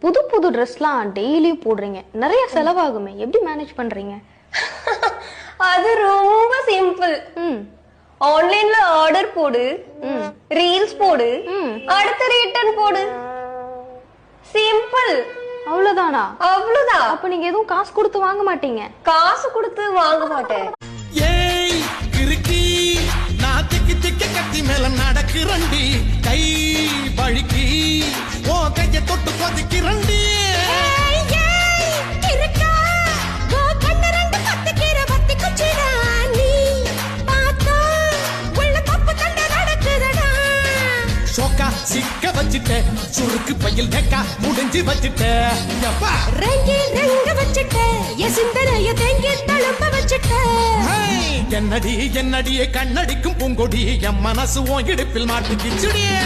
புது புது ட்ரெஸ்லாம் டெய்லியும் போடுறீங்க, நிறைய செலவாகுமே, எப்படி மேனேஜ் பண்றீங்க? அது ரொம்ப சிம்பிள். ஆன்லைன்ல ஆர்டர் போடு, ரீல்ஸ் போடு, அடுத்து ரிட்டர்ன் போடு. சிம்பிள். அவ்வளவுதானா? அவ்வளவுதான். அப்ப நீங்க எதுவும் காசு கொடுத்து வாங்க மாட்டீங்க? காசு கொடுத்து வாங்க மாட்டேன். ஏய் கிறுக்கி, நான் திக்கி திக்கி கத்தி மேல நடக்குறண்டி, கை வழுக்கி ஓ கைய தொட்டு கொதிக்கிறண்டி. சோக்கா சிக்க வச்சிட்ட, சுருக்கு பையில் டெக்கா முடிஞ்சு வச்சிட்ட, ரங்கி ரங்க வச்சிட்ட, சிந்தனைய தேங்கி தழும்ப வச்சிட்ட. என்னடி என்னடியே கண்ணடிக்கும் பூங்கொடி, என் மனசு உன் இடுப்பில் மாட்டுக்கிச்சுடியே.